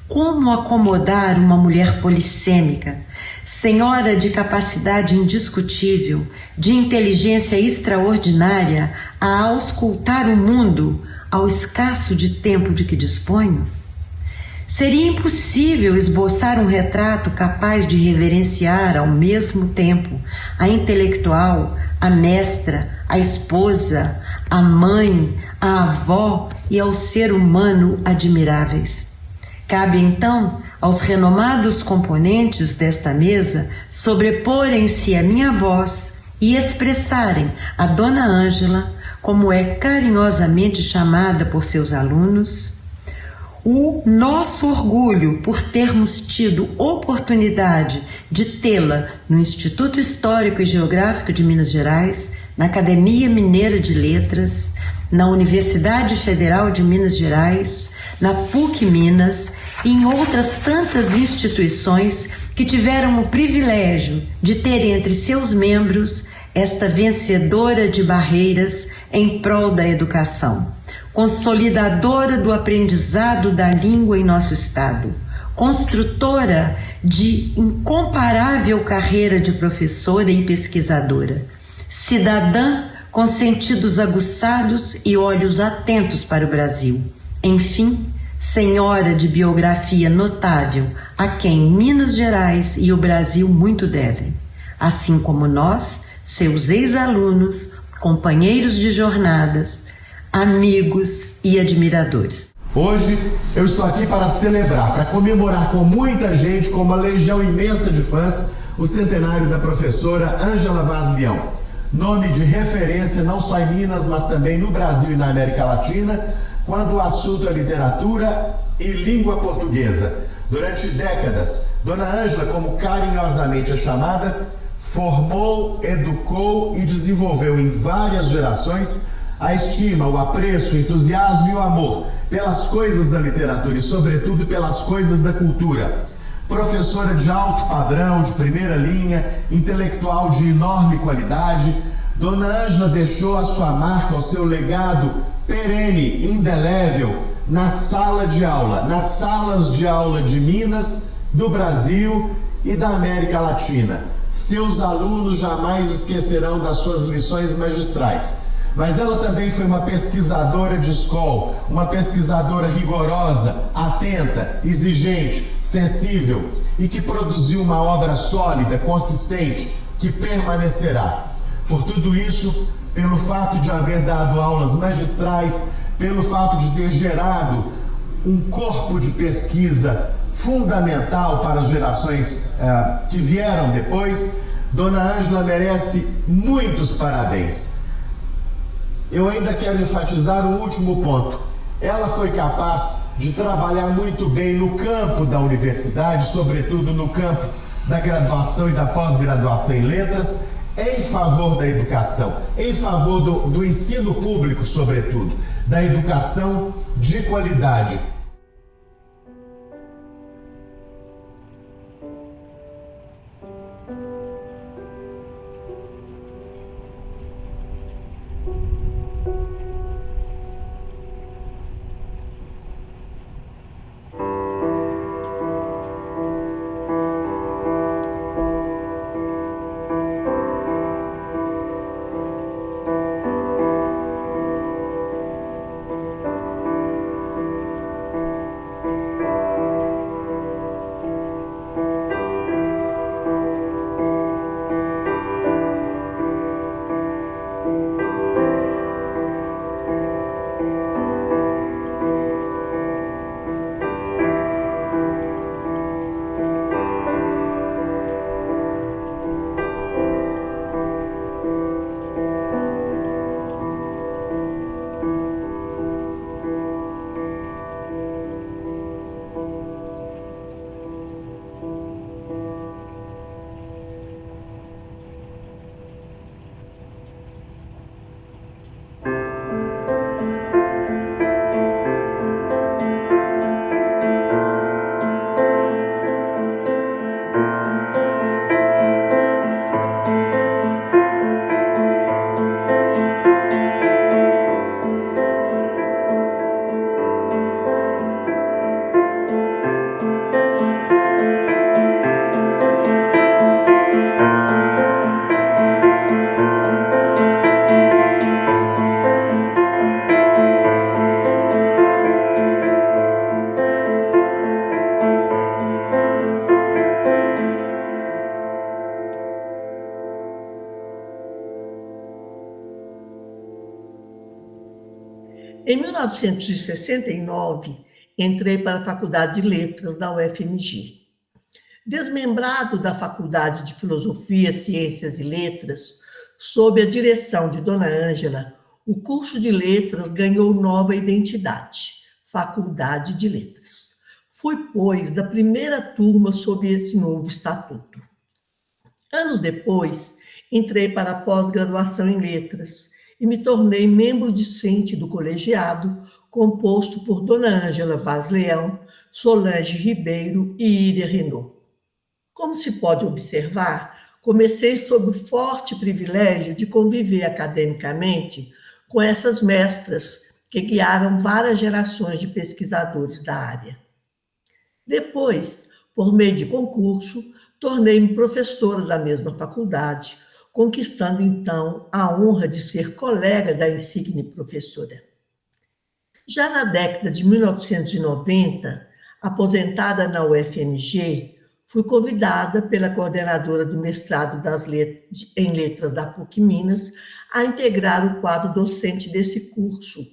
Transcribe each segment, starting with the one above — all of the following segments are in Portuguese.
Como acomodar uma mulher polissêmica, senhora de capacidade indiscutível, de inteligência extraordinária, a auscultar o mundo ao escasso de tempo de que disponho? Seria impossível esboçar um retrato capaz de reverenciar ao mesmo tempo a intelectual, a mestra, a esposa, a mãe, a avó e ao ser humano admiráveis. Cabe então aos renomados componentes desta mesa sobreporem-se à minha voz e expressarem a Dona Ângela, como é carinhosamente chamada por seus alunos, o nosso orgulho por termos tido oportunidade de tê-la no Instituto Histórico e Geográfico de Minas Gerais, na Academia Mineira de Letras, na Universidade Federal de Minas Gerais, na PUC Minas e em outras tantas instituições que tiveram o privilégio de ter entre seus membros esta vencedora de barreiras em prol da educação, consolidadora do aprendizado da língua em nosso estado, construtora de incomparável carreira de professora e pesquisadora, cidadã com sentidos aguçados e olhos atentos para o Brasil. Enfim, senhora de biografia notável, a quem Minas Gerais e o Brasil muito devem, assim como nós, seus ex-alunos, companheiros de jornadas, amigos e admiradores. Hoje eu estou aqui para celebrar, para comemorar com muita gente, com uma legião imensa de fãs, o centenário da professora Ângela Vaz Leão. Nome de referência não só em Minas, mas também no Brasil e na América Latina, quando o assunto é literatura e língua portuguesa. Durante décadas, Dona Ângela, como carinhosamente é chamada, formou, educou e desenvolveu em várias gerações a estima, o apreço, o entusiasmo e o amor pelas coisas da literatura e, sobretudo, pelas coisas da cultura. Professora de alto padrão, de primeira linha, intelectual de enorme qualidade, Dona Ângela deixou a sua marca, o seu legado perene, indelével, na sala de aula, nas salas de aula de Minas, do Brasil e da América Latina. Seus alunos jamais esquecerão das suas lições magistrais. Mas ela também foi uma pesquisadora de escola, uma pesquisadora rigorosa, atenta, exigente, sensível e que produziu uma obra sólida, consistente, que permanecerá. Por tudo isso, pelo fato de haver dado aulas magistrais, pelo fato de ter gerado um corpo de pesquisa fundamental para as gerações que vieram depois, Dona Ângela merece muitos parabéns. Eu ainda quero enfatizar um último ponto. Ela foi capaz de trabalhar muito bem no campo da universidade, sobretudo no campo da graduação e da pós-graduação em letras, em favor da educação, em favor do ensino público, sobretudo, da educação de qualidade. 1969, entrei para a Faculdade de Letras da UFMG. Desmembrado da Faculdade de Filosofia, Ciências e Letras, sob a direção de Dona Ângela, o curso de Letras ganhou nova identidade, Faculdade de Letras. Fui, pois, da primeira turma sob esse novo estatuto. Anos depois, entrei para a pós-graduação em Letras e me tornei membro discente do colegiado, composto por Dona Ângela Vaz Leão, Solange Ribeiro e Iria Renault. Como se pode observar, comecei sob o forte privilégio de conviver academicamente com essas mestras que guiaram várias gerações de pesquisadores da área. Depois, por meio de concurso, tornei-me professora da mesma faculdade, conquistando então a honra de ser colega da insigne professora. Já na década de 1990, aposentada na UFMG, fui convidada pela coordenadora do mestrado em Letras da PUC Minas a integrar o quadro docente desse curso,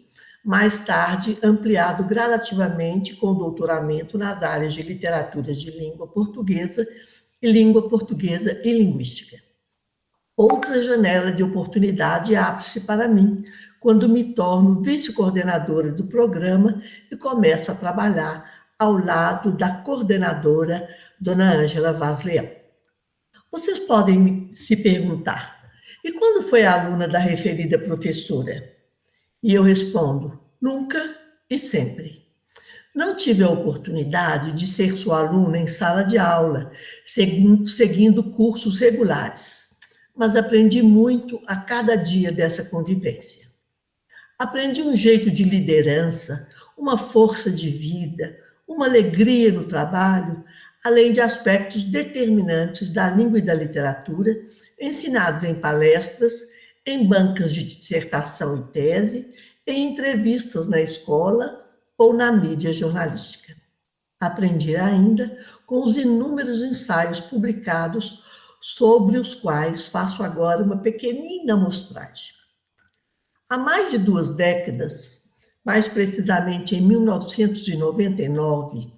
mais tarde ampliado gradativamente com o doutoramento nas áreas de literatura de língua portuguesa e linguística. Outra janela de oportunidade abre-se para mim, quando me torno vice-coordenadora do programa e começo a trabalhar ao lado da coordenadora, Dona Ângela Vaz Leão. Vocês podem se perguntar, e quando foi aluna da referida professora? E eu respondo, nunca e sempre. Não tive a oportunidade de ser sua aluna em sala de aula, seguindo cursos regulares, mas aprendi muito a cada dia dessa convivência. Aprendi um jeito de liderança, uma força de vida, uma alegria no trabalho, além de aspectos determinantes da língua e da literatura, ensinados em palestras, em bancas de dissertação e tese, em entrevistas na escola ou na mídia jornalística. Aprendi ainda com os inúmeros ensaios publicados, sobre os quais faço agora uma pequenina amostragem. Há mais de 2 décadas, mais precisamente em 1999,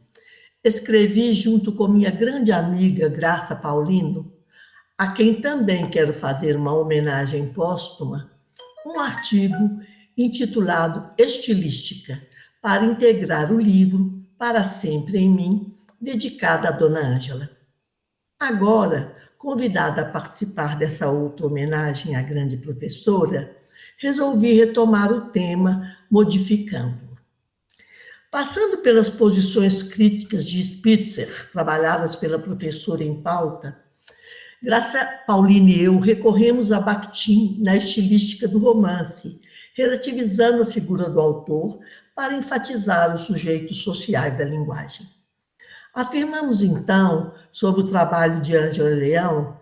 escrevi junto com minha grande amiga Graça Paulino, a quem também quero fazer uma homenagem póstuma, um artigo intitulado Estilística, para integrar o livro Para Sempre em Mim, dedicado à Dona Ângela. Agora, convidada a participar dessa outra homenagem à grande professora, resolvi retomar o tema, modificando-o. Passando pelas posições críticas de Spitzer, trabalhadas pela professora em pauta, Graça Paulino e eu recorremos a Bakhtin na estilística do romance, relativizando a figura do autor para enfatizar os sujeitos sociais da linguagem. Afirmamos, então, sobre o trabalho de Ângela Leão,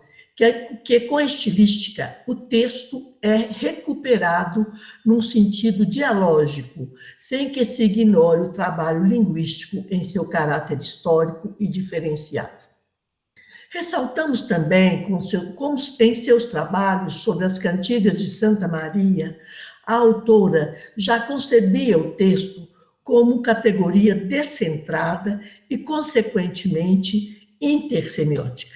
que com a estilística o texto é recuperado num sentido dialógico, sem que se ignore o trabalho linguístico em seu caráter histórico e diferenciado. Ressaltamos também, como em seus trabalhos sobre as cantigas de Santa Maria, a autora já concebia o texto como categoria descentrada e, consequentemente, intersemiótica.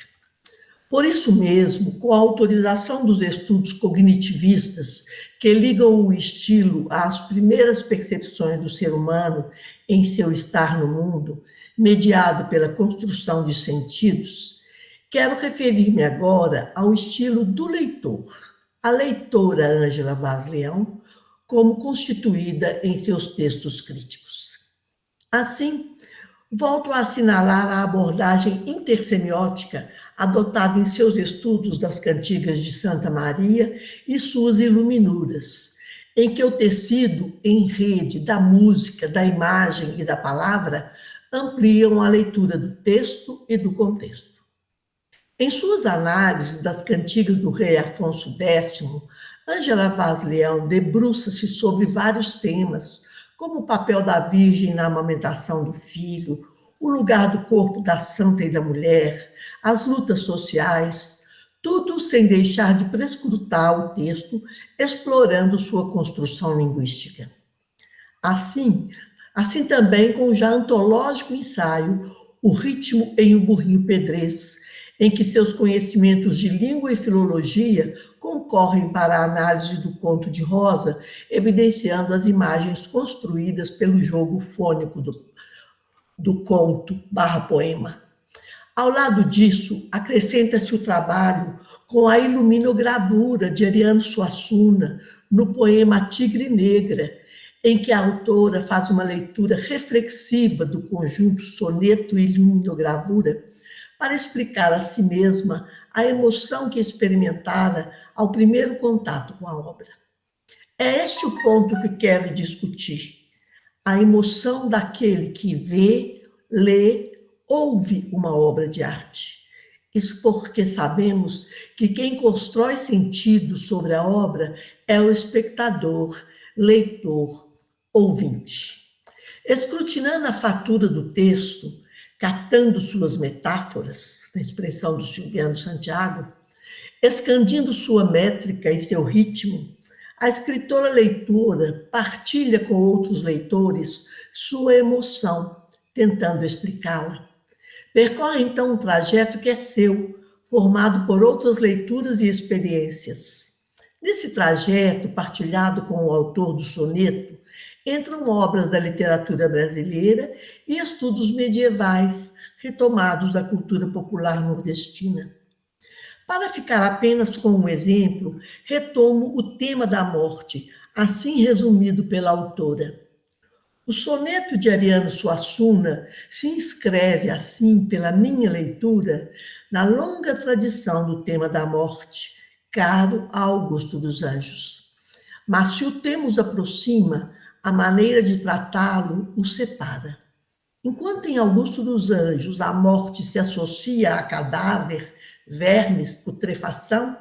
Por isso mesmo, com a autorização dos estudos cognitivistas que ligam o estilo às primeiras percepções do ser humano em seu estar no mundo, mediado pela construção de sentidos, quero referir-me agora ao estilo do leitor, a leitora Ângela Vaz Leão, como constituída em seus textos críticos. Assim, volto a assinalar a abordagem intersemiótica adotada em seus estudos das cantigas de Santa Maria e suas iluminuras, em que o tecido em rede da música, da imagem e da palavra ampliam a leitura do texto e do contexto. Em suas análises das cantigas do rei Afonso X, Ângela Vaz Leão debruça-se sobre vários temas, como o papel da Virgem na amamentação do filho, o lugar do corpo da santa e da mulher, as lutas sociais, tudo sem deixar de prescrutar o texto, explorando sua construção linguística. Assim também com o já antológico ensaio O Ritmo em O Burrinho Pedrez, em que seus conhecimentos de língua e filologia concorrem para a análise do conto de Rosa, evidenciando as imagens construídas pelo jogo fônico do conto/poema. Ao lado disso, acrescenta-se o trabalho com a iluminogravura de Ariano Suassuna no poema Tigre Negra, em que a autora faz uma leitura reflexiva do conjunto soneto e iluminogravura para explicar a si mesma a emoção que experimentara ao primeiro contato com a obra. É este o ponto que quero discutir: a emoção daquele que vê, lê, ouve uma obra de arte. Isso porque sabemos que quem constrói sentido sobre a obra é o espectador, leitor, ouvinte. Escrutinando a fatura do texto, catando suas metáforas, na expressão do Silviano Santiago, escandindo sua métrica e seu ritmo, a escritora leitora partilha com outros leitores sua emoção, tentando explicá-la. Percorre então um trajeto que é seu, formado por outras leituras e experiências. Nesse trajeto, partilhado com o autor do soneto, entram obras da literatura brasileira e estudos medievais, retomados da cultura popular nordestina. Para ficar apenas com um exemplo, retomo o tema da morte, assim resumido pela autora. O soneto de Ariano Suassuna se inscreve, assim, pela minha leitura, na longa tradição do tema da morte, caro a Augusto dos Anjos. Mas se o tema os aproxima, a maneira de tratá-lo o separa. Enquanto em Augusto dos Anjos a morte se associa a cadáver, vermes, putrefação,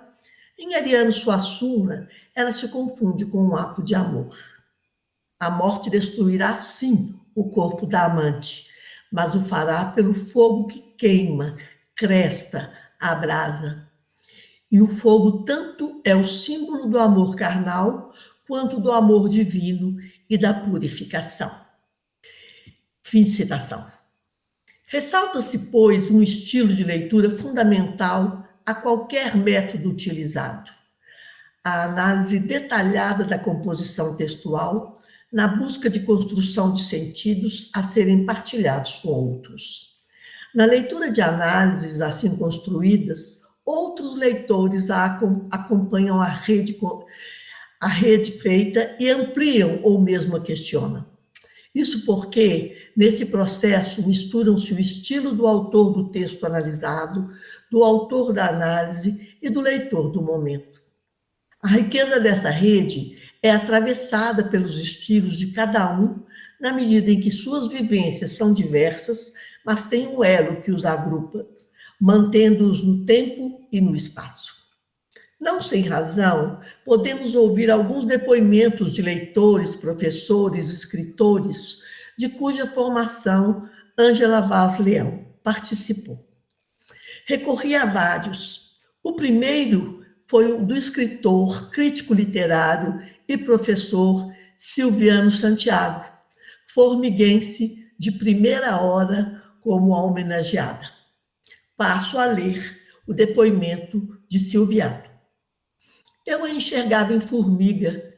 em Ariano Suassuna ela se confunde com um ato de amor. A morte destruirá, sim, o corpo da amante, mas o fará pelo fogo que queima, cresta, abrasa. E o fogo tanto é o símbolo do amor carnal, quanto do amor divino e da purificação. Fim de citação. Ressalta-se, pois, um estilo de leitura fundamental a qualquer método utilizado: a análise detalhada da composição textual, na busca de construção de sentidos a serem partilhados com outros. Na leitura de análises assim construídas, outros leitores acompanham a rede feita e ampliam ou mesmo a questionam. Isso porque, nesse processo, misturam-se o estilo do autor do texto analisado, do autor da análise e do leitor do momento. A riqueza dessa rede é atravessada pelos estilos de cada um, na medida em que suas vivências são diversas, mas têm um elo que os agrupa, mantendo-os no tempo e no espaço. Não sem razão, podemos ouvir alguns depoimentos de leitores, professores, escritores, de cuja formação Ângela Vaz Leão participou. Recorri a vários. O primeiro foi o do escritor, crítico literário e professor Silviano Santiago, formiguense de primeira hora como a homenageada. Passo a ler o depoimento de Silviano. Eu a enxergava em formiga,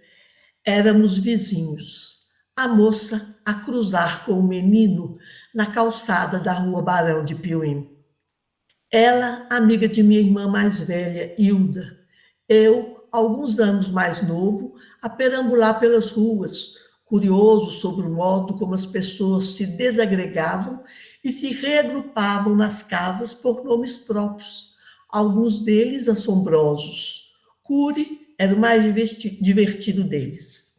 éramos vizinhos. A moça a cruzar com o menino na calçada da rua Barão de Piuí. Ela, amiga de minha irmã mais velha, Hilda. Eu, alguns anos mais novo, a perambular pelas ruas, curioso sobre o modo como as pessoas se desagregavam e se reagrupavam nas casas por nomes próprios, alguns deles assombrosos. Cury era o mais divertido deles.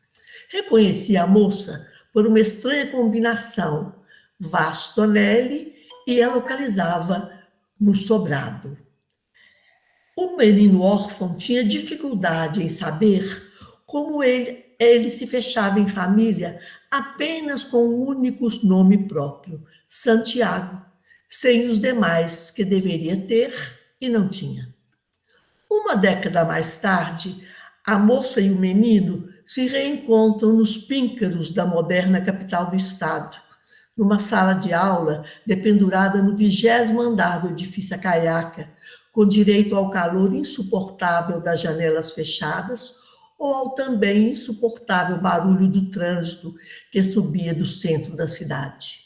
Reconheci a moça por uma estranha combinação, Vaz Tonelli, e a localizava no sobrado. O menino órfão tinha dificuldade em saber como ele se fechava em família apenas com um único nome próprio, Santiago, sem os demais que deveria ter e não tinha. Uma década mais tarde, a moça e o menino se reencontram nos píncaros da moderna capital do estado, numa sala de aula dependurada no 20º andar do edifício Acaiaca, com direito ao calor insuportável das janelas fechadas ou ao também insuportável barulho do trânsito que subia do centro da cidade.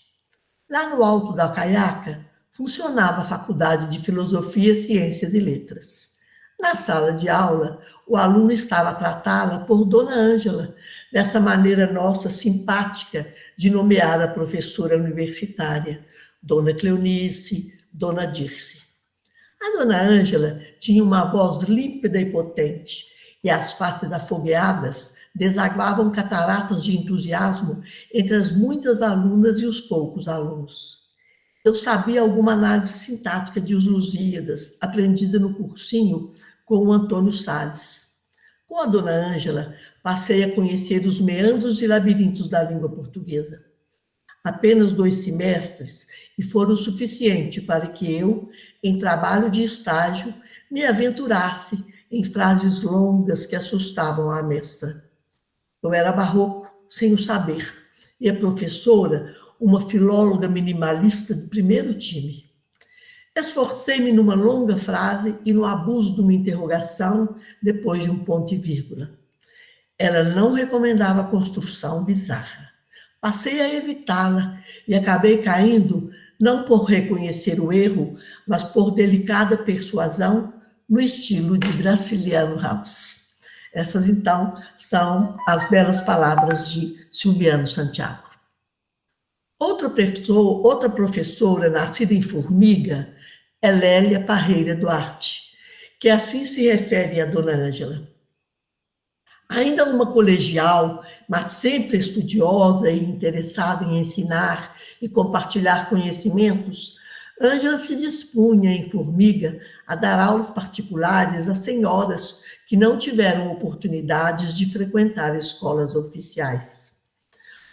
Lá no alto da Acaiaca, funcionava a Faculdade de Filosofia, Ciências e Letras. Na sala de aula, o aluno estava a tratá-la por Dona Ângela, dessa maneira nossa simpática de nomear a professora universitária, Dona Cleonice, Dona Dirce. A Dona Ângela tinha uma voz límpida e potente, e as faces afogueadas desaguavam cataratas de entusiasmo entre as muitas alunas e os poucos alunos. Eu sabia alguma análise sintática de Os Lusíadas, aprendida no cursinho com o Antônio Salles. Com a Dona Ângela, passei a conhecer os meandros e labirintos da língua portuguesa. Apenas 2 semestres, e foram o suficiente para que eu, em trabalho de estágio, me aventurasse em frases longas que assustavam a mestra. Eu era barroco, sem o saber, e a professora, uma filóloga minimalista de primeiro time. Esforcei-me numa longa frase e no abuso de uma interrogação depois de um ponto e vírgula. Ela não recomendava a construção bizarra. Passei a evitá-la e acabei caindo, não por reconhecer o erro, mas por delicada persuasão, no estilo de Graciliano Ramos. Essas, então, são as belas palavras de Silviano Santiago. Outra professora nascida em Formiga é Lélia Parreira Duarte, que assim se refere a Dona Ângela. Ainda uma colegial, mas sempre estudiosa e interessada em ensinar e compartilhar conhecimentos, Ângela se dispunha, em Formiga, a dar aulas particulares a senhoras que não tiveram oportunidades de frequentar escolas oficiais.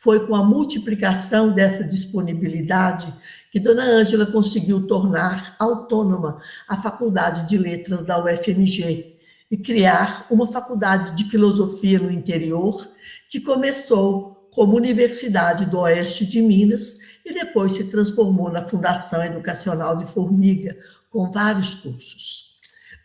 Foi com a multiplicação dessa disponibilidade que Dona Ângela conseguiu tornar autônoma a Faculdade de Letras da UFMG e criar uma faculdade de filosofia no interior que começou como Universidade do Oeste de Minas e depois se transformou na Fundação Educacional de Formiga, com vários cursos.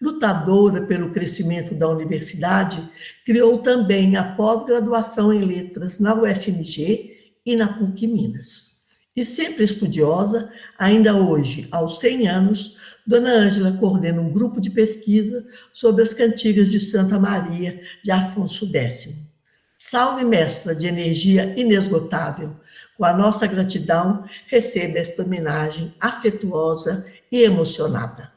Lutadora pelo crescimento da universidade, criou também a pós-graduação em letras na UFMG e na PUC Minas. E sempre estudiosa, ainda hoje, aos 100 anos, Dona Ângela coordena um grupo de pesquisa sobre as cantigas de Santa Maria de Afonso X. Salve, mestra de energia inesgotável. Com a nossa gratidão, receba esta homenagem afetuosa e emocionada.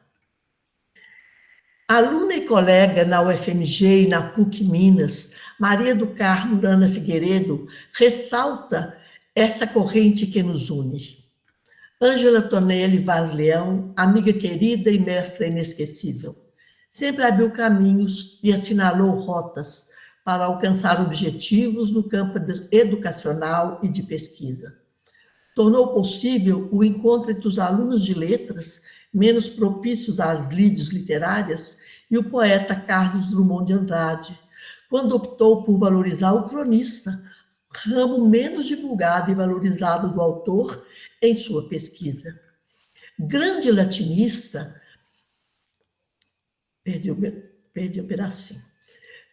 Aluna e colega na UFMG e na PUC Minas, Maria do Carmo Lana Figueiredo ressalta essa corrente que nos une. Ângela Tonelli Vaz Leão, amiga querida e mestra inesquecível, sempre abriu caminhos e assinalou rotas para alcançar objetivos no campo educacional e de pesquisa. Tornou possível o encontro entre os alunos de letras, menos propícios às lides literárias, e o poeta Carlos Drummond de Andrade, quando optou por valorizar o cronista, ramo menos divulgado e valorizado do autor em sua pesquisa. Grande latinista, perdi um pedacinho.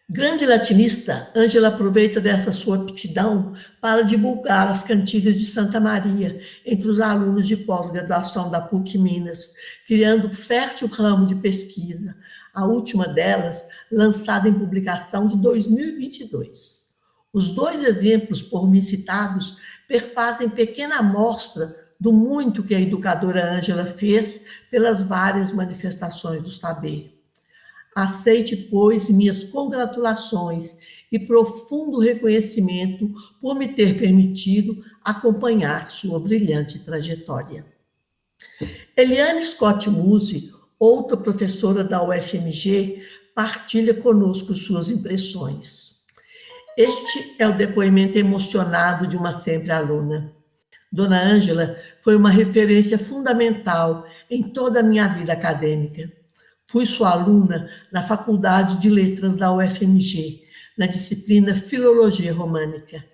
Grande latinista, Ângela aproveita dessa sua aptidão para divulgar as cantigas de Santa Maria entre os alunos de pós-graduação da PUC Minas, criando fértil ramo de pesquisa, a última delas lançada em publicação de 2022. Os 2 exemplos por mim citados perfazem pequena amostra do muito que a educadora Ângela fez pelas várias manifestações do saber. Aceite, pois, minhas congratulações e profundo reconhecimento por me ter permitido acompanhar sua brilhante trajetória. Eliane Scott Muse, outra professora da UFMG, partilha conosco suas impressões. Este é o depoimento emocionado de uma sempre aluna. Dona Ângela foi uma referência fundamental em toda a minha vida acadêmica. Fui sua aluna na Faculdade de Letras da UFMG, na disciplina Filologia Românica,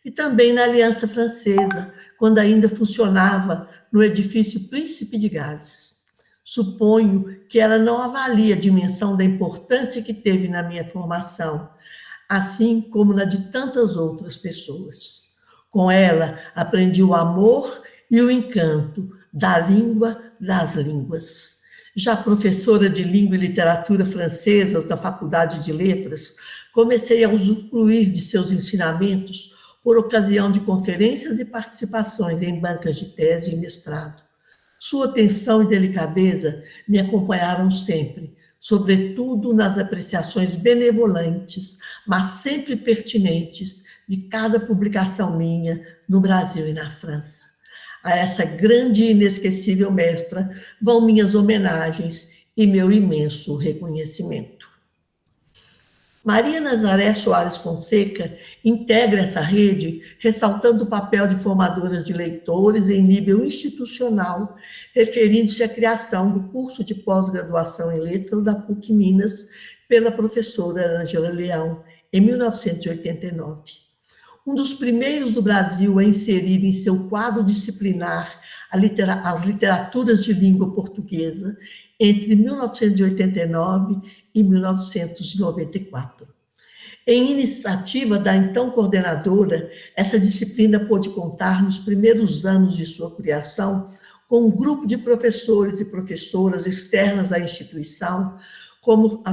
e também na Aliança Francesa, quando ainda funcionava no edifício Príncipe de Gales. Suponho que ela não avalia a dimensão da importância que teve na minha formação, assim como na de tantas outras pessoas. Com ela, aprendi o amor e o encanto da língua das línguas. Já professora de língua e literatura francesas da Faculdade de Letras, comecei a usufruir de seus ensinamentos por ocasião de conferências e participações em bancas de tese e mestrado. Sua atenção e delicadeza me acompanharam sempre, sobretudo nas apreciações benevolentes, mas sempre pertinentes, de cada publicação minha no Brasil e na França. A essa grande e inesquecível mestra vão minhas homenagens e meu imenso reconhecimento. Maria Nazaré Soares Fonseca integra essa rede, ressaltando o papel de formadora de leitores em nível institucional, referindo-se à criação do curso de pós-graduação em letras da PUC Minas pela professora Ângela Leão, em 1989. Um dos primeiros do Brasil a inserir em seu quadro disciplinar as literaturas de língua portuguesa entre 1989 e 1994. Em iniciativa da então coordenadora, essa disciplina pôde contar nos primeiros anos de sua criação com um grupo de professores e professoras externas à instituição, como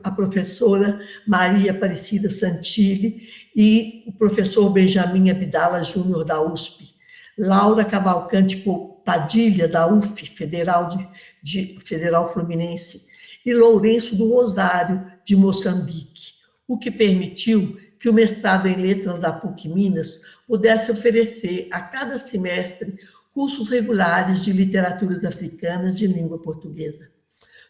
a professora Maria Aparecida Santilli e o professor Benjamin Abdala Júnior da USP, Laura Cavalcante Padilha da UF, Federal Fluminense, e Lourenço do Rosário, de Moçambique, o que permitiu que o mestrado em letras da PUC Minas pudesse oferecer a cada semestre cursos regulares de literaturas africanas de língua portuguesa.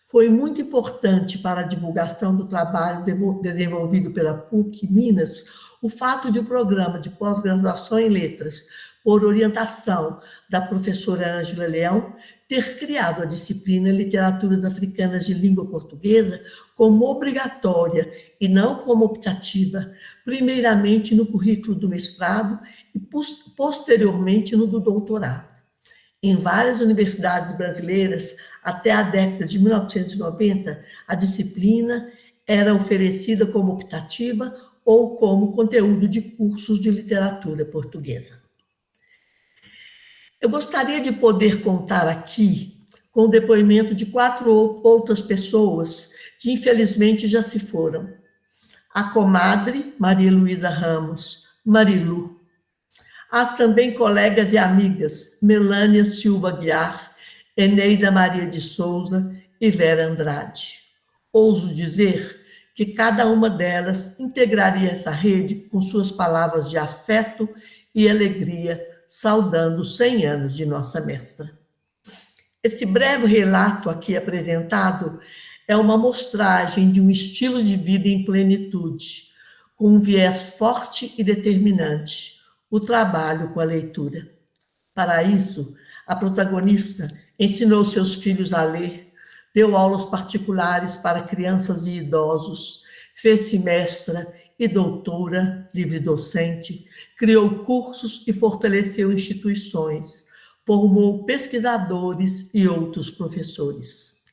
Foi muito importante para a divulgação do trabalho desenvolvido pela PUC Minas o fato de o programa de pós-graduação em letras, por orientação da professora Ângela Leão, ter criado a disciplina Literaturas Africanas de Língua Portuguesa como obrigatória e não como optativa, primeiramente no currículo do mestrado e posteriormente no do doutorado. Em várias universidades brasileiras, até a década de 1990, a disciplina era oferecida como optativa ou como conteúdo de cursos de literatura portuguesa. Eu gostaria de poder contar aqui com o depoimento de 4 outras pessoas que infelizmente já se foram. A comadre Maria Luísa Ramos, Marilu. As também colegas e amigas Melânia Silva Guiar, Eneida Maria de Souza e Vera Andrade. Ouso dizer que cada uma delas integraria essa rede com suas palavras de afeto e alegria, saudando os 100 anos de nossa mestra. Esse breve relato aqui apresentado é uma mostragem de um estilo de vida em plenitude, com um viés forte e determinante, o trabalho com a leitura. Para isso, a protagonista ensinou seus filhos a ler, deu aulas particulares para crianças e idosos, fez-se mestra e doutora, livre-docente, criou cursos e fortaleceu instituições, formou pesquisadores e outros professores.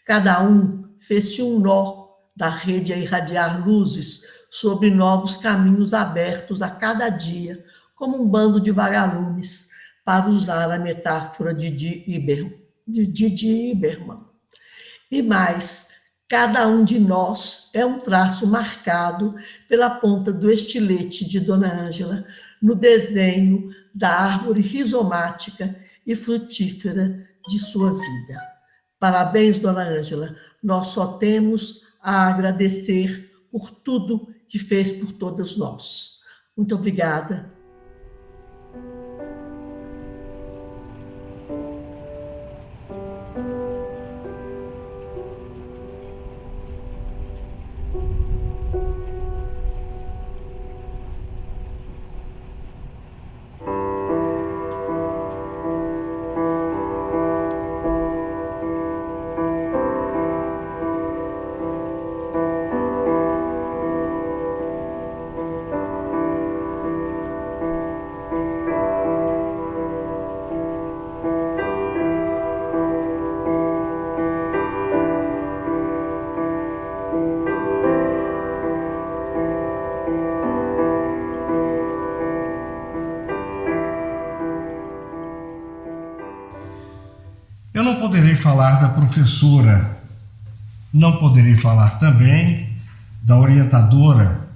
Cada um fez-se um nó da rede a irradiar luzes sobre novos caminhos abertos a cada dia, como um bando de vagalumes, para usar a metáfora de Didi Iberman. E mais, cada um de nós é um traço marcado pela ponta do estilete de Dona Ângela no desenho da árvore rizomática e frutífera de sua vida. Parabéns, Dona Ângela. Nós só temos a agradecer por tudo que fez por todas nós. Muito obrigada. Eu não poderei falar da professora, não poderei falar também da orientadora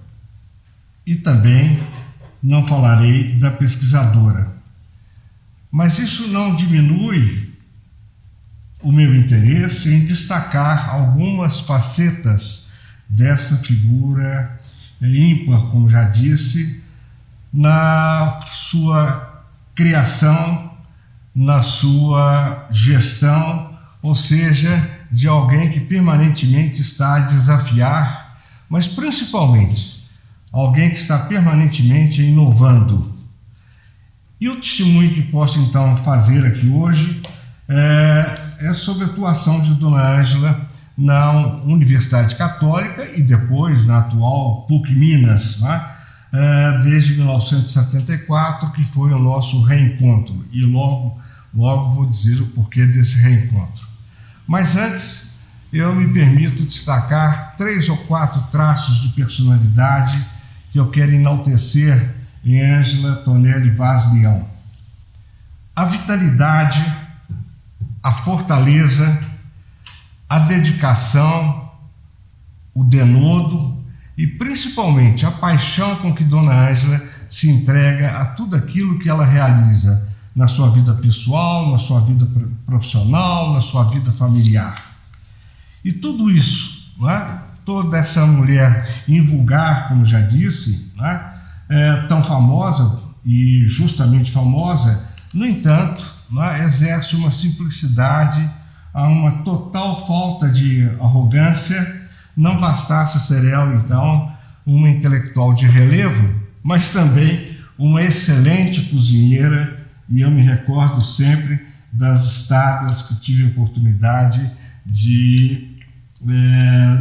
e também não falarei da pesquisadora. Mas isso não diminui o meu interesse em destacar algumas facetas dessa figura ímpar, como já disse, na sua criação, na sua gestão, ou seja, de alguém que permanentemente está a desafiar, mas principalmente alguém que está permanentemente inovando. E o testemunho que posso então fazer aqui hoje é sobre a atuação de Dona Ângela na Universidade Católica e depois na atual PUC Minas, né? Desde 1974, que foi o nosso reencontro. E logo vou dizer o porquê desse reencontro. Mas antes, eu me permito destacar 3 ou 4 traços de personalidade que eu quero enaltecer em Ângela Tonelli Vaz Leão. A vitalidade, a fortaleza, a dedicação, o denodo e principalmente a paixão com que Dona Ângela se entrega a tudo aquilo que ela realiza na sua vida pessoal, na sua vida profissional, na sua vida familiar. E tudo isso, né, toda essa mulher invulgar, como já disse, né, tão famosa e justamente famosa, no entanto, né, exerce uma simplicidade, uma total falta de arrogância. Não bastasse ser ela, então, uma intelectual de relevo, mas também uma excelente cozinheira, e eu me recordo sempre das estadas que tive a oportunidade de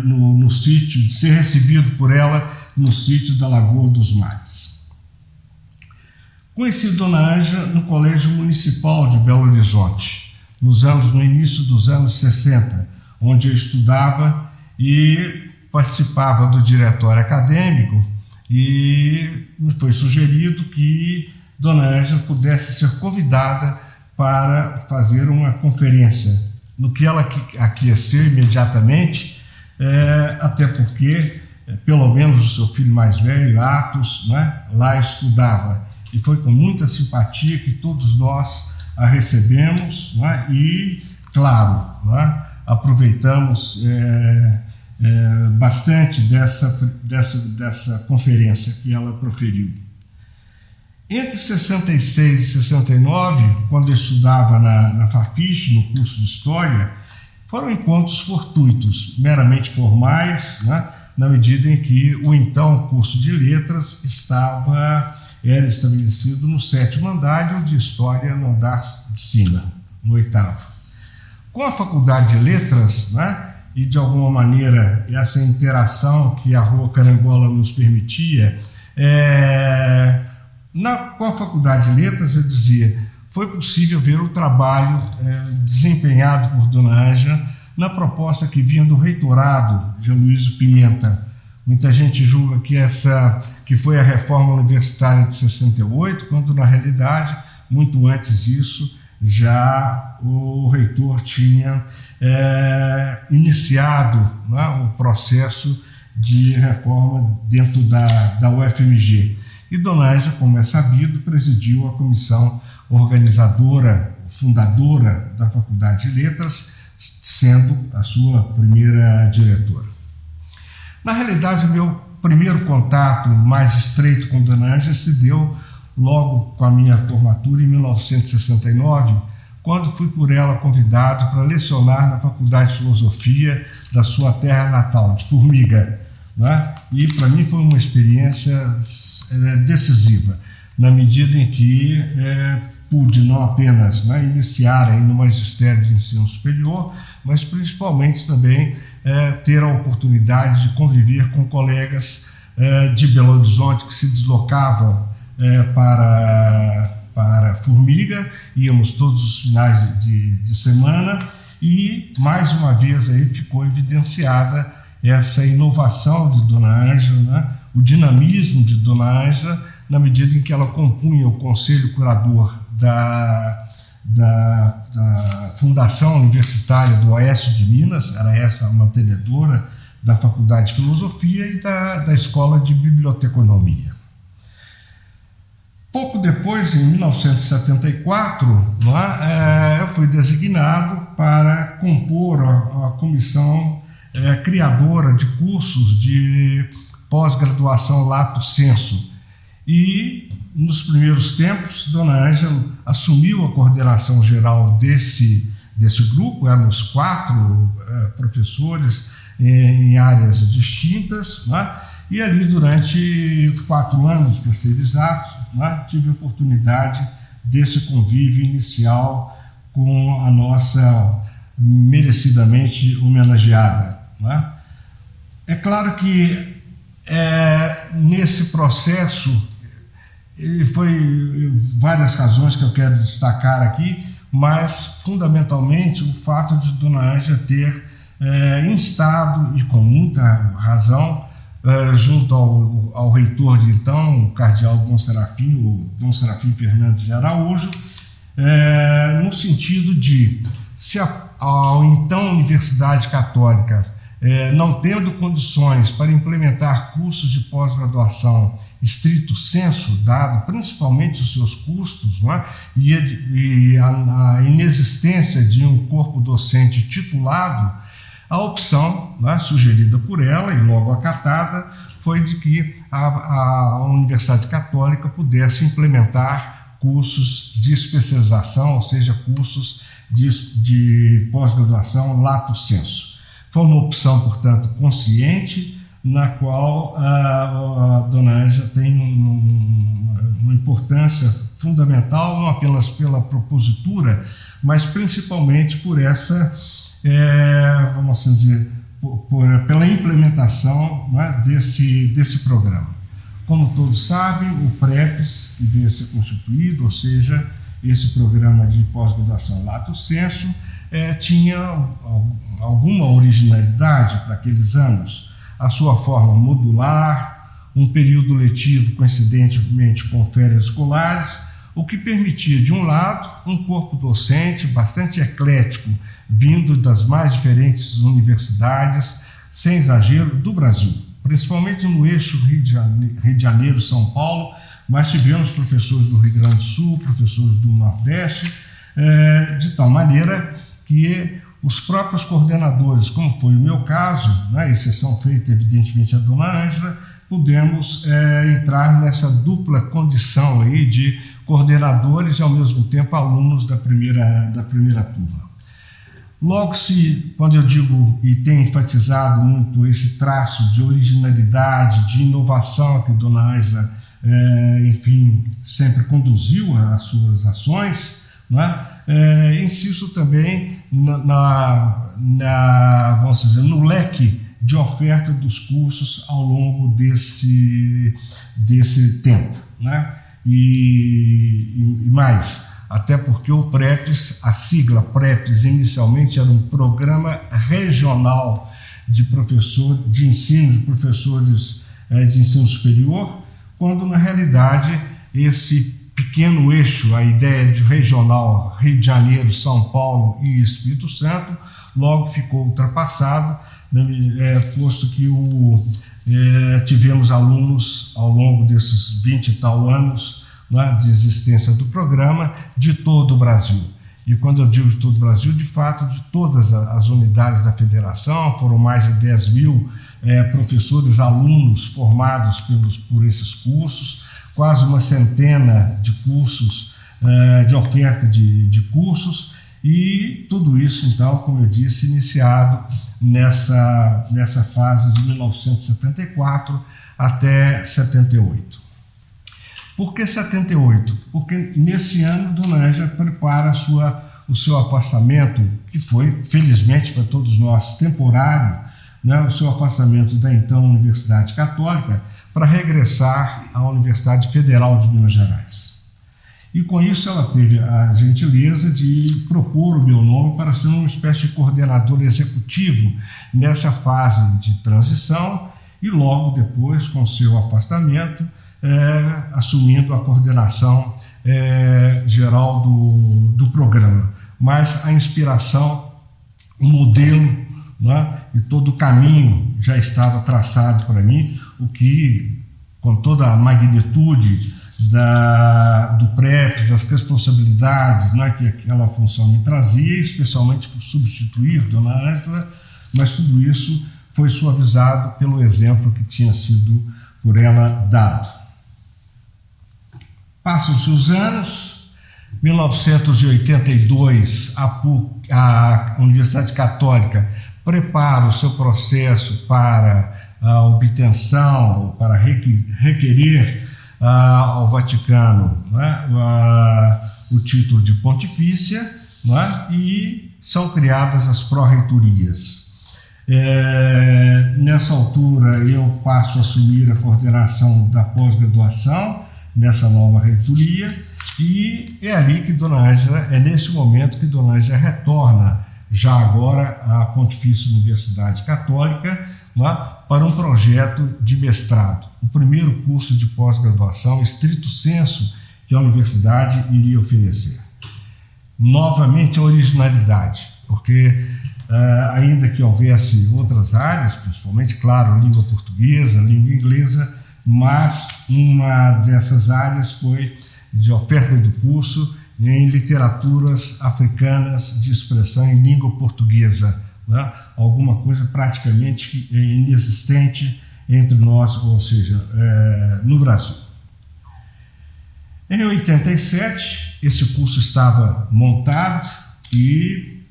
no sítio, de ser recebido por ela no sítio da Lagoa dos Mares. Conheci Dona Ângela no Colégio Municipal de Belo Horizonte, no início dos anos 60, onde eu estudava e participava do diretório acadêmico, e me foi sugerido que Dona Ângela pudesse ser convidada para fazer uma conferência, no que ela aqueceu imediatamente, até porque, pelo menos o seu filho mais velho, Atos, né, lá estudava. E foi com muita simpatia que todos nós a recebemos, né, e, claro, né, aproveitamos bastante dessa conferência que ela proferiu. Entre 66 e 69, quando eu estudava na FAFISH, no curso de História, foram encontros fortuitos, meramente formais, né, na medida em que o então curso de Letras era estabelecido no 7º andar e o de História no andar de cima, no 8º. Com a Faculdade de Letras, né, e de alguma maneira essa interação que a Rua Carangola nos permitia, com a Faculdade de Letras, eu dizia, foi possível ver o trabalho desempenhado por Dona Ângela na proposta que vinha do reitorado de Aloysio Pimenta. Muita gente julga que foi a reforma universitária de 68, quando na realidade, muito antes disso, já o reitor tinha iniciado, né, o processo de reforma dentro da UFMG. E Dona Ângela, como é sabido, presidiu a comissão organizadora, fundadora da Faculdade de Letras, sendo a sua primeira diretora. Na realidade, o meu primeiro contato mais estreito com Dona Ângela se deu logo com a minha formatura em 1969, quando fui por ela convidado para lecionar na Faculdade de Filosofia da sua terra natal, de Formiga, né? E para mim foi uma experiência decisiva, na medida em que pude não apenas, né, iniciar aí no magistério de ensino superior, mas principalmente também ter a oportunidade de conviver com colegas de Belo Horizonte que se deslocavam para Formiga, íamos todos os finais de semana, e mais uma vez aí ficou evidenciada essa inovação de Dona Ângela, né? O dinamismo de Dona Ângela, na medida em que ela compunha o conselho curador da Fundação Fundação Universitária do Oeste de Minas, era essa a mantenedora da Faculdade de Filosofia e da Escola de Biblioteconomia. Pouco depois, em 1974, eu fui designado para compor a comissão criadora de cursos de pós-graduação lato sensu. E, nos primeiros tempos, Dona Ângela assumiu a coordenação geral desse grupo. Éramos 4 professores em áreas distintas, e ali, durante 4 anos, para ser exato, tive a oportunidade desse convívio inicial com a nossa merecidamente homenageada. É claro que nesse processo foi várias razões que eu quero destacar aqui, mas fundamentalmente o fato de Dona Ângela ter instado, e com muita razão, junto ao reitor de então, o cardeal Dom Serafim Fernandes de Araújo, no sentido de, se a então Universidade Católica, não tendo condições para implementar cursos de pós-graduação estrito sensu, dado principalmente os seus custos, e a inexistência de um corpo docente titulado, a opção sugerida por ela e logo acatada foi de que a Universidade Católica pudesse implementar cursos de especialização, ou seja, cursos de pós-graduação lato sensu. Foi uma opção, portanto, consciente, na qual a Dona Ângela tem uma importância fundamental, não apenas pela propositura, mas principalmente por essa, vamos assim dizer, pela implementação desse programa. Como todos sabem, o PREPS, que veio a ser constituído, ou seja, esse programa de pós-graduação lato sensu, tinha alguma originalidade para aqueles anos. A sua forma modular, um período letivo coincidentemente com férias escolares, o que permitia, de um lado, um corpo docente bastante eclético, vindo das mais diferentes universidades, sem exagero, do Brasil, principalmente no eixo Rio de Janeiro-São Paulo, mas tivemos professores do Rio Grande do Sul, professores do Nordeste, de tal maneira que os próprios coordenadores, como foi o meu caso, exceção feita evidentemente a Dona Ângela, pudemos entrar nessa dupla condição aí de coordenadores e ao mesmo tempo alunos da primeira turma. Logo, quando eu digo e tenho enfatizado muito esse traço de originalidade, de inovação que Dona Ângela, enfim, sempre conduziu as suas ações, insisto também vamos dizer, no leque de oferta dos cursos ao longo desse tempo, e mais, até porque o PREPS, a sigla PREPS, inicialmente era um programa regional de ensino de professores de ensino superior, quando na realidade esse pequeno eixo, a ideia de regional Rio de Janeiro, São Paulo e Espírito Santo, logo ficou ultrapassado, posto que tivemos alunos ao longo desses 20 e tal anos de existência do programa de todo o Brasil. E quando eu digo de todo o Brasil, de fato, de todas as unidades da federação, foram mais de 10 mil professores, alunos formados por esses cursos, quase uma centena de cursos, de oferta de cursos, e tudo isso, então, como eu disse, iniciado nessa fase de 1974 até 78. Por que 78? Porque nesse ano Dona Ângela prepara o seu afastamento, que foi, felizmente para todos nós, temporário, o seu afastamento da então Universidade Católica, para regressar à Universidade Federal de Minas Gerais. E com isso ela teve a gentileza de propor o meu nome para ser uma espécie de coordenador executivo nessa fase de transição e logo depois, com seu afastamento, assumindo a coordenação geral do programa. mas a inspiração, o modelo, né, e todo o caminho já estava traçado para mim, o que, com toda a magnitude do PREP, das responsabilidades, né, que aquela função me trazia, especialmente por substituir Dona Ângela, mas tudo isso foi suavizado pelo exemplo que tinha sido por ela dado. Passam-se os anos, 1982, a Universidade Católica prepara o seu processo para a obtenção, para requerer ao Vaticano, né, o título de pontifícia, né, e são criadas as pró-reitorias. Nessa altura eu passo a assumir a coordenação da pós-graduação nessa nova reitoria, e é ali que Dona Ângela, é nesse momento que Dona Ângela retorna já agora à Pontifícia Universidade Católica, né, para um projeto de mestrado, o primeiro curso de pós-graduação estrito sensu que a universidade iria oferecer. Novamente a originalidade, porque ainda que houvesse outras áreas, principalmente, claro, língua portuguesa, língua inglesa, mas uma dessas áreas foi de oferta do curso em literaturas africanas de expressão em língua portuguesa, né? Alguma coisa praticamente inexistente entre nós, ou seja, no Brasil. Em 87, esse curso estava montado e,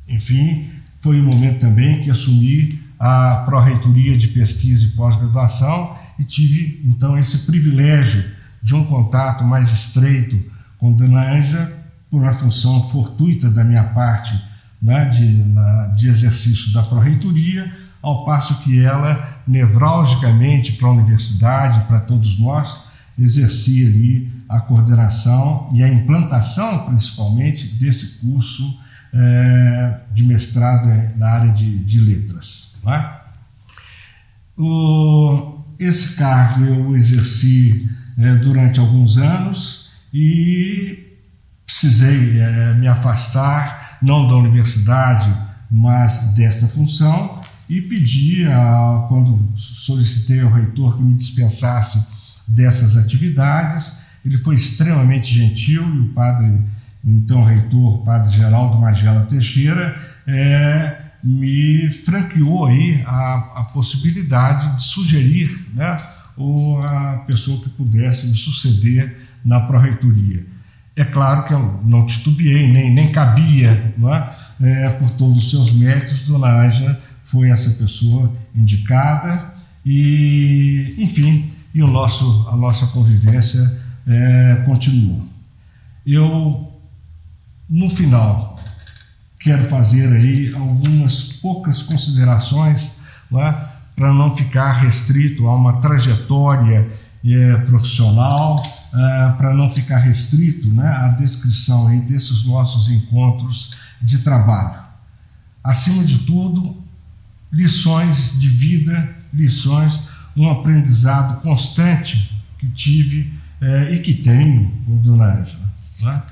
enfim, foi o momento também que assumi a Pró-Reitoria de Pesquisa e Pós-Graduação e tive, então, esse privilégio de um contato mais estreito com Dona Ângela, por uma função fortuita da minha parte, né, de exercício da Pró-Reitoria, ao passo que ela, nevralgicamente para a universidade, para todos nós, exercia ali a coordenação e a implantação, principalmente, desse curso de mestrado na área de letras. Né? Esse cargo eu exerci durante alguns anos e precisei me afastar, não da universidade, mas desta função, e pedi, quando solicitei ao reitor que me dispensasse dessas atividades. Ele foi extremamente gentil, e o padre, então reitor, padre Geraldo Magela Teixeira, me franqueou aí a possibilidade de sugerir, né, a pessoa que pudesse me suceder na pró-reitoria. É claro que eu não titubeei, nem cabia, né, por todos os seus méritos. Dona Ângela foi essa pessoa indicada e, enfim, e a nossa convivência continuou. Eu, no final, quero fazer aí algumas poucas considerações, né, para não ficar restrito a uma trajetória profissional, para não ficar restrito, né, à descrição aí desses nossos encontros de trabalho. Acima de tudo, lições de vida, um aprendizado constante que tive e que tenho com Dona Ângela. Né?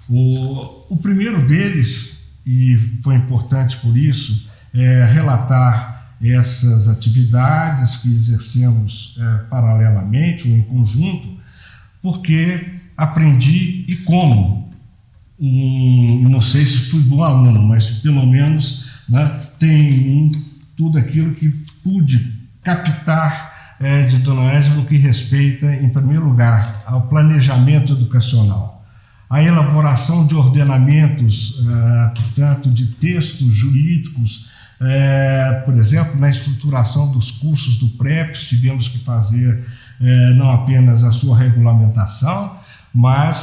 O primeiro deles, e foi importante por isso, relatar essas atividades que exercemos paralelamente ou em conjunto, porque aprendi e como. Não sei se fui bom aluno, mas pelo menos, né, tem em mim tudo aquilo que pude captar de Dona Ângela no que respeita, em primeiro lugar, ao planejamento educacional, a elaboração de ordenamentos, portanto, de textos jurídicos, por exemplo, na estruturação dos cursos do PREP, tivemos que fazer não apenas a sua regulamentação, mas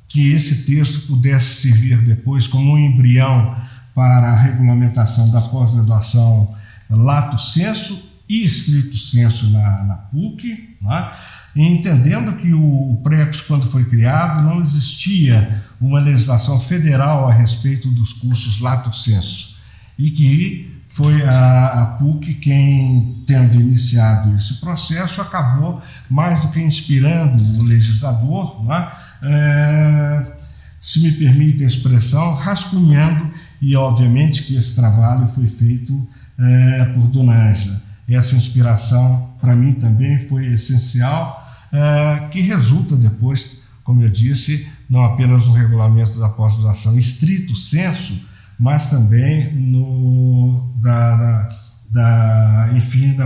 que esse texto pudesse servir depois como um embrião para a regulamentação da pós-graduação lato sensu e estrito sensu na PUC, né? E entendendo que o PREPS, quando foi criado, não existia uma legislação federal a respeito dos cursos lato sensu, e que foi a PUC quem, tendo iniciado esse processo, acabou, mais do que inspirando o legislador, né, se me permite a expressão, rascunhando, e obviamente que esse trabalho foi feito por Dona Ângela. Essa inspiração, para mim, também foi essencial, que resulta depois, como eu disse, não apenas no regulamento da pós-graduação estrito sensu, mas também da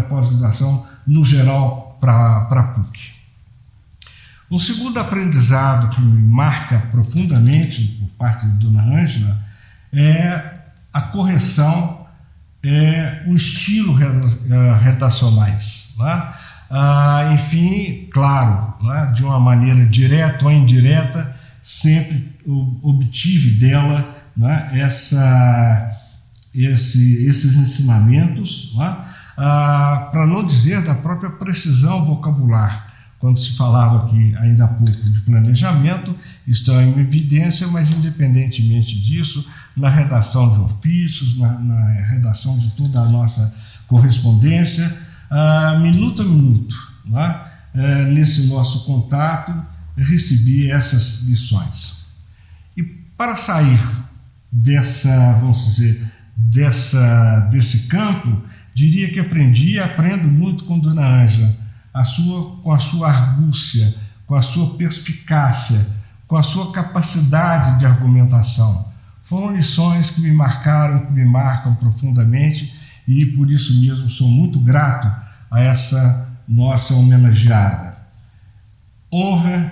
pós-graduação no geral para a PUC. O segundo aprendizado que me marca profundamente por parte de Dona Ângela é a correção, o estilo redacionais. Né? Enfim, claro, né? De uma maneira direta ou indireta, sempre obtive dela, né? Esses ensinamentos, né? Para não dizer da própria precisão vocabular. Quando se falava aqui ainda há pouco de planejamento, está em evidência, mas independentemente disso, na redação de ofícios, na redação de toda a nossa correspondência, minuto a minuto, né? Nesse nosso contato, recebi essas lições. E para sair desse campo, diria que aprendi e aprendo muito com Dona Ângela, com a sua argúcia, com a sua perspicácia, com a sua capacidade de argumentação. Foram lições que me marcaram, que me marcam profundamente, e por isso mesmo sou muito grato a essa nossa homenageada. Honra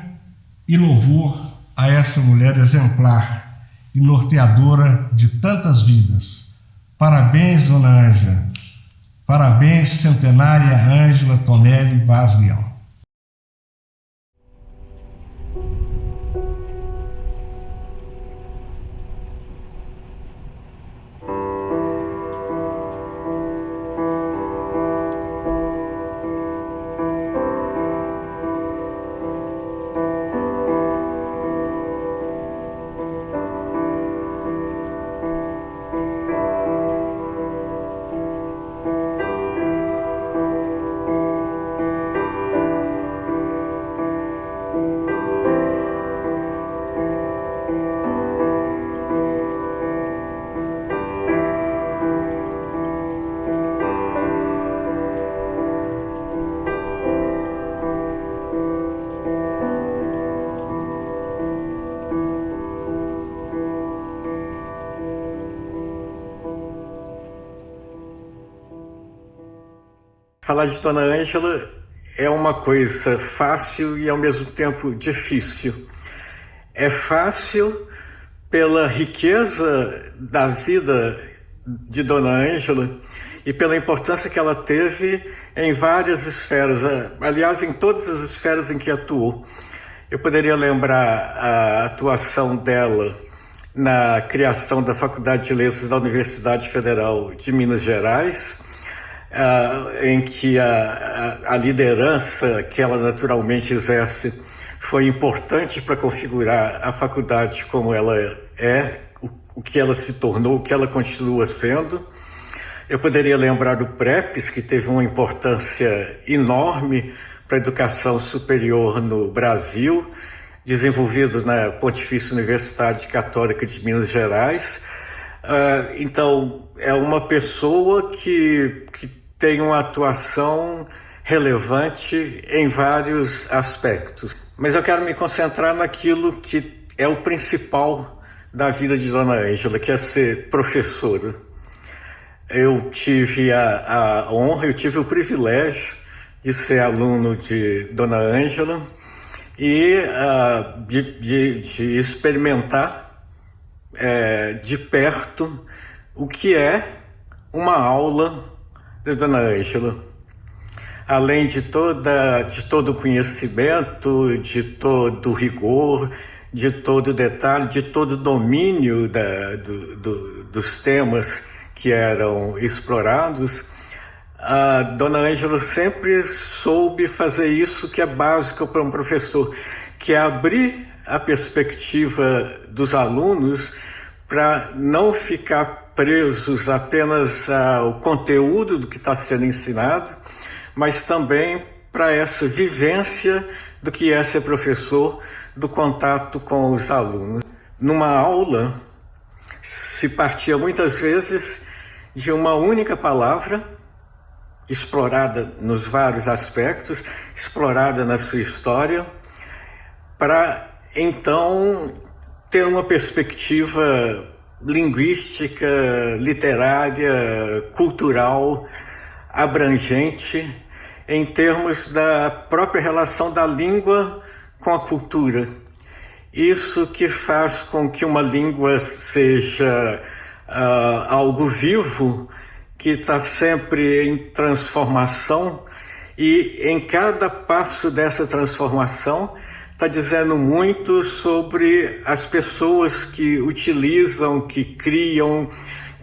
e louvor a essa mulher exemplar e norteadora de tantas vidas. Parabéns, Dona Ângela. Parabéns, centenária Ângela Tonelli Vaz Leão. Falar de Dona Ângela é uma coisa fácil e ao mesmo tempo difícil. É fácil pela riqueza da vida de Dona Ângela e pela importância que ela teve em várias esferas, aliás, em todas as esferas em que atuou. Eu poderia lembrar a atuação dela na criação da Faculdade de Letras da Universidade Federal de Minas Gerais, em que a liderança que ela naturalmente exerce foi importante para configurar a faculdade como ela é, o que ela se tornou, o que ela continua sendo. Eu poderia lembrar do PREPES, que teve uma importância enorme para a educação superior no Brasil, desenvolvido na Pontifícia Universidade Católica de Minas Gerais. Então, é uma pessoa que tem uma atuação relevante em vários aspectos. Mas eu quero me concentrar naquilo que é o principal da vida de Dona Ângela, que é ser professora. Eu tive a honra, eu tive o privilégio de ser aluno de Dona Ângela e de experimentar de perto o que é uma aula de Dona Ângela. Além de todo o conhecimento, de todo o rigor, de todo o detalhe, de todo o domínio dos temas que eram explorados, a Dona Ângela sempre soube fazer isso que é básico para um professor, que é abrir a perspectiva dos alunos para não ficar presos apenas ao conteúdo do que está sendo ensinado, mas também para essa vivência do que é ser professor, do contato com os alunos. numa aula se partia muitas vezes de uma única palavra, explorada nos vários aspectos, explorada na sua história, para então ter uma perspectiva linguística, literária, cultural, abrangente, em termos da própria relação da língua com a cultura. Isso que faz com que uma língua seja algo vivo, que está sempre em transformação, e em cada passo dessa transformação está dizendo muito sobre as pessoas que utilizam, que criam,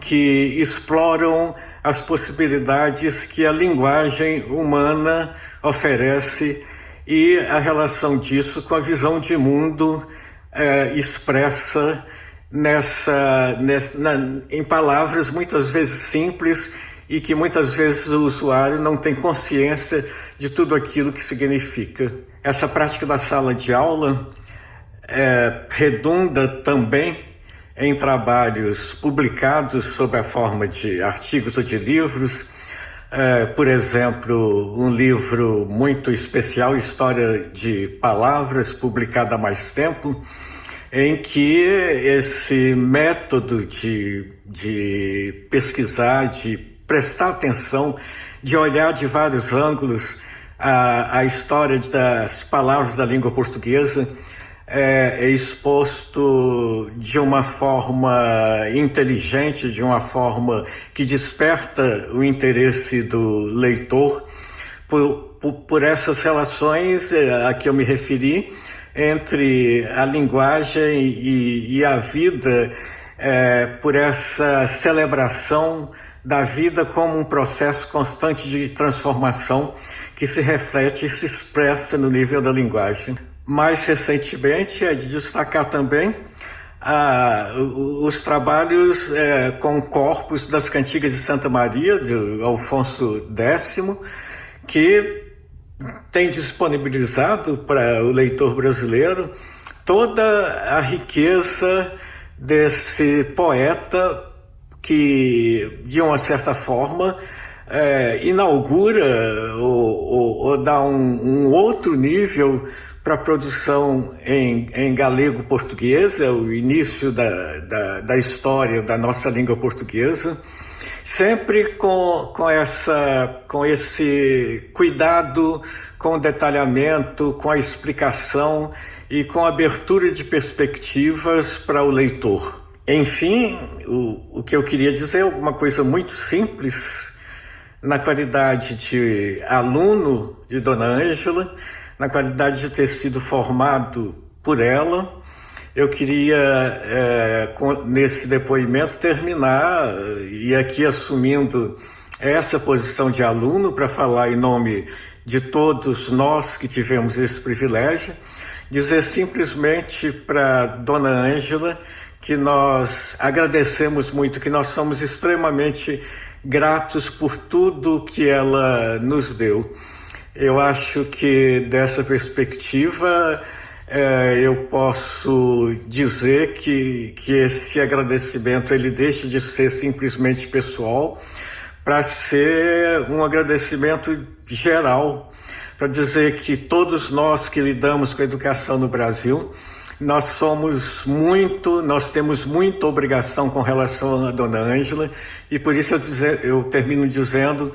que exploram as possibilidades que a linguagem humana oferece e a relação disso com a visão de mundo expressa em palavras muitas vezes simples e que muitas vezes o usuário não tem consciência de tudo aquilo que significa. Essa prática da sala de aula redunda também em trabalhos publicados sob a forma de artigos ou de livros. Por exemplo, um livro muito especial, História de Palavras, publicado há mais tempo, em que esse método de pesquisar, de prestar atenção, de olhar de vários ângulos a história das palavras da língua portuguesa é exposto de uma forma inteligente, de uma forma que desperta o interesse do leitor por essas relações a que eu me referi entre a linguagem e a vida, por essa celebração da vida como um processo constante de transformação que se reflete e se expressa no nível da linguagem. Mais recentemente, é de destacar também os trabalhos com corpos das Cantigas de Santa Maria, de Alfonso X, que tem disponibilizado para o leitor brasileiro toda a riqueza desse poeta que, de uma certa forma, inaugura ou dá um outro nível para a produção em galego-português, é o início da história da nossa língua portuguesa, sempre com esse cuidado, com o detalhamento, com a explicação e com a abertura de perspectivas para o leitor. Enfim, o que eu queria dizer é alguma coisa muito simples. Na qualidade de aluno de Dona Ângela, na qualidade de ter sido formado por ela, eu queria, nesse depoimento, terminar, e aqui assumindo essa posição de aluno, para falar em nome de todos nós que tivemos esse privilégio, dizer simplesmente para Dona Ângela que nós agradecemos muito, que nós somos extremamente gratos por tudo que ela nos deu. Eu acho que dessa perspectiva eu posso dizer que esse agradecimento ele deixa de ser simplesmente pessoal para ser um agradecimento geral, para dizer que todos nós que lidamos com a educação no Brasil, nós temos muita obrigação com relação a Dona Ângela, e por isso eu termino dizendo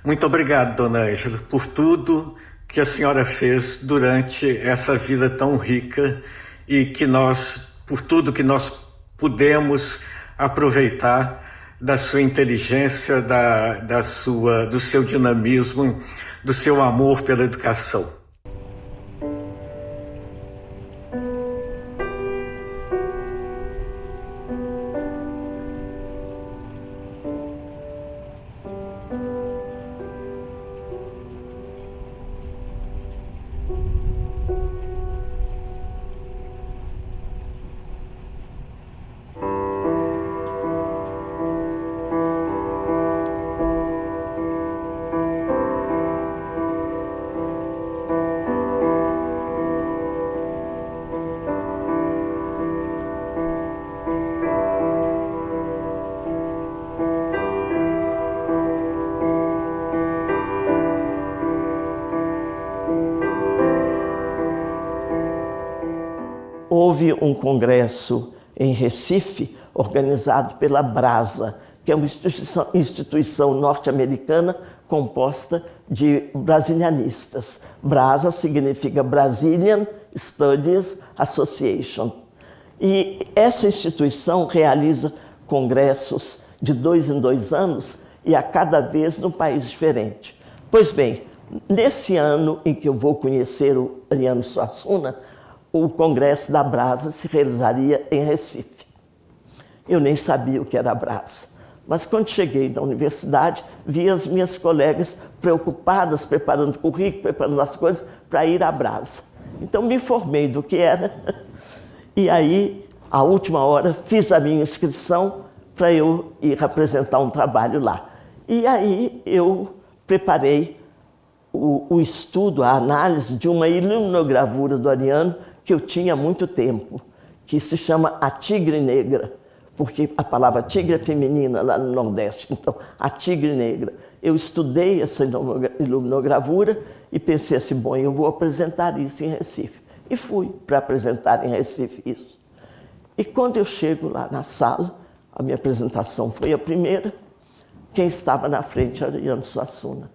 muito obrigado, Dona Ângela, por tudo que a senhora fez durante essa vida tão rica e por tudo que nós pudemos aproveitar da sua inteligência, do seu dinamismo, do seu amor pela educação. houve um congresso em Recife, organizado pela Brasa, que é uma instituição norte-americana composta de brasilianistas. Brasa significa Brazilian Studies Association. E essa instituição realiza congressos de 2 em 2 anos e a cada vez num país diferente. Pois bem, nesse ano em que eu vou conhecer o Ariano Suassuna, o congresso da Brasa se realizaria em Recife. Eu nem sabia o que era a Brasa, mas quando cheguei na universidade, vi as minhas colegas preocupadas, preparando currículo, preparando as coisas para ir à Brasa. Então me informei do que era e aí, à última hora, fiz a minha inscrição para eu ir apresentar um trabalho lá. E aí eu preparei o estudo, a análise de uma iluminogravura do Ariano que eu tinha há muito tempo, que se chama A Tigre Negra, porque a palavra tigre é feminina lá no Nordeste, então a Tigre Negra. Eu estudei essa iluminogravura e pensei assim, bom, eu vou apresentar isso em Recife. E fui para apresentar em Recife isso. E quando eu chego lá na sala, a minha apresentação foi a primeira, quem estava na frente era Ariano Suassuna.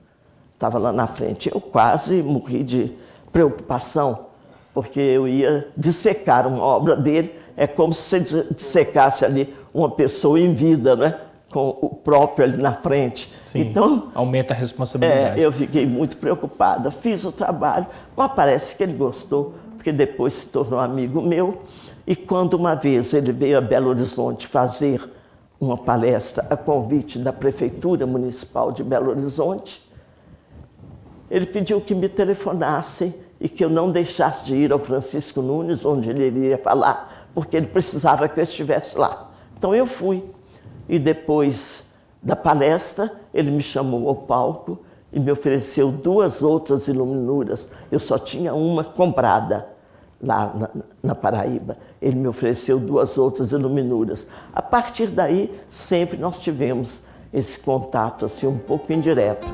Estava lá na frente. Eu quase morri de preocupação, porque eu ia dissecar uma obra dele, é como se você dissecasse ali uma pessoa em vida, né? Com o próprio ali na frente. Sim, então, aumenta a responsabilidade. Eu fiquei muito preocupada, fiz o trabalho, mas parece que ele gostou, porque depois se tornou amigo meu. E quando uma vez ele veio a Belo Horizonte fazer uma palestra a convite da Prefeitura Municipal de Belo Horizonte, ele pediu que me telefonasse e que eu não deixasse de ir ao Francisco Nunes, onde ele iria falar, porque ele precisava que eu estivesse lá. Então eu fui. E depois da palestra, ele me chamou ao palco e me ofereceu 2 outras iluminuras. Eu só tinha uma comprada lá na Paraíba. Ele me ofereceu 2 outras iluminuras. A partir daí, sempre nós tivemos esse contato assim, um pouco indireto.